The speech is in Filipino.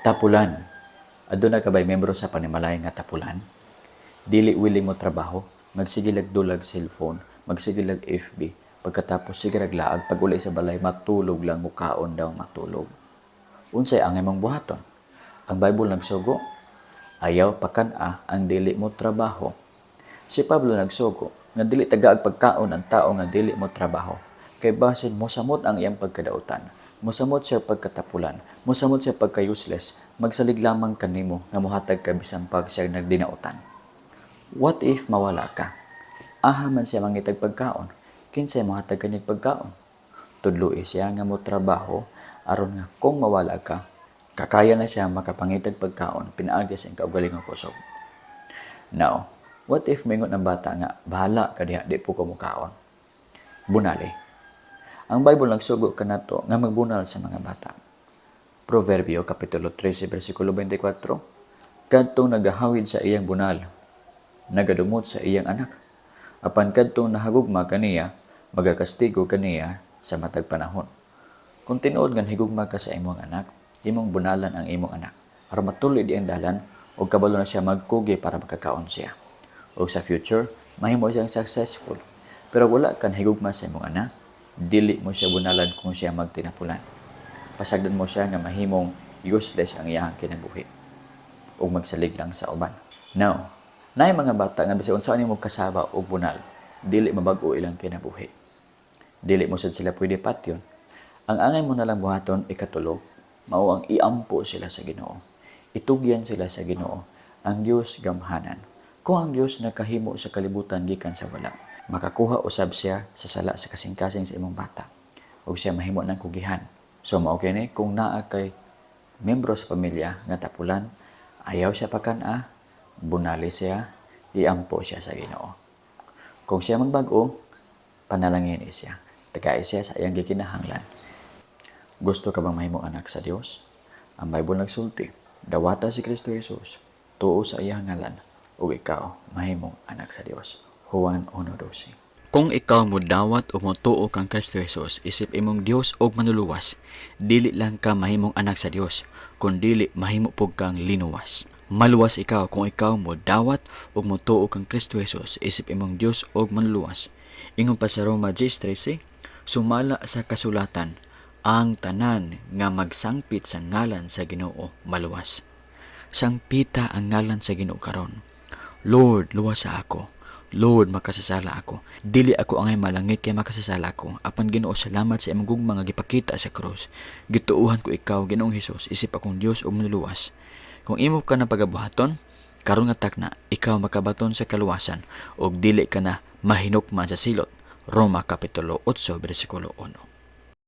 Tapulan. Aduna ka ba'y membro sa panimalay nga tapulan? Dili willing mo trabaho, magsigilag dulag cellphone, magsigilag FB, pagkatapos sigirag laag, pag uli sa balay, matulog lang, mukaon daw matulog. Unsay ang imong buhaton? Ang Bible nagsugo, ayaw pakana ang dili mo trabaho. Si Pablo nagsugo, nga dili tagaag pagkaon ang tao nga dili mo trabaho. Kay basin mosamot ang iyang pagkadautan, mosamot siya pagkatapulan, mosamot siya pagka-useless, magsalig lamang kanimo nga mohatag ka bisan pag siya nagdinautan. What if mawala ka? Aha man siya mangitag pagkaon, kinsay mohatag kanyang pagkaon? Tudloi siya nga mo trabaho aron nga kung mawala ka, kakaya na siya makapangitag pagkaon pinaagi sa kaugalingong kusog. Now, what if mingon ang bata nga bahala ka diha di po ko mukaon? Bunali. Ang Bible nagsugo kanato nga magbunal sa mga bata. Proverbio kapitulo 13 bersikulo 24. Kadtong nagahawid sa iyang bunal, nagadumot sa iyang anak. Apan kadtong nahagugma kaniya, magakastigo kaniya sa matag panahon. Kung tinuod nga higugma ka sa imong anak, imong bunalan ang imong anak. Aron matuloy di ang dalan o kabalo na siya magkugi para makakaon siya. O sa future, mahimo siyang successful. Pero wala kan higugma sa imong anak, dili mo siya bunalan kung siya magtinapulan. Pasagdan mo siya nga mahimong useless ang iyang kinabuhi o magsalig lang sa uban. Now, naay mga bata nga bisan unsa nimo kasaba o bunal, dili mabag-o ilang kinabuhi. Dili mo sad sila pwede patyon. Ang angay mo nalang buhaton ikatulo, mao ang iampo sila sa Ginoo. Itugyan sila sa Ginoo, ang Dios gamhanan. Kung ang Dios nakahimo sa kalibutan gikan sa wala, makakuha usab siya sa sala sa kasing-kasing sa imong bata. O siya mahimo ng kugihan. So mao kini kung naa kay membro sa pamilya nga tapulan, ayaw siya pakana, bunali siya, iampo siya sa Ginoo. Kung siya magbag-o, panalangin siya. Tagay siya sa iyang gikinahanglan. Gusto ka bang mahimong anak sa Dios? Ang Bible nagsulti, dawata si Kristo Jesus, tuo sa iyang ngalan, ug ikaw mahimong anak sa Dios. Juan 1:12. Kung ikaw mo dawat o motuo kang Kristo Jesus, isip imong Dios og manuluwas, dili lang ka mahimong anak sa Dios, kundi mahimo pug kang linuwas. Maluwas ikaw kung ikaw mo dawat o motuo kang Kristo Jesus, isip imong Dios og manuluwas. Ingon pa sa Roma 10:13, sumala sa kasulatan, ang tanan nga magsangpit sa ngalan sa Ginoo maluwas. Sangpita ang ngalan sa Ginoo karon. Lord, luwasa ako. Lord, makasasala ako. Dili ako angay malangit kay makasasala ako. Apan Ginoo, salamat sa imong gugma nga gipakita sa krus. Gituuhan ko ikaw, Ginoong Hesus, isip akong Dios og manuluwas. Kung imo ka na pagabuhaton, karon nga takna, ikaw makabaton sa kaluwasan og dili ka na mahinukman sa silot. Roma kapitulo 8 bersikulo 1.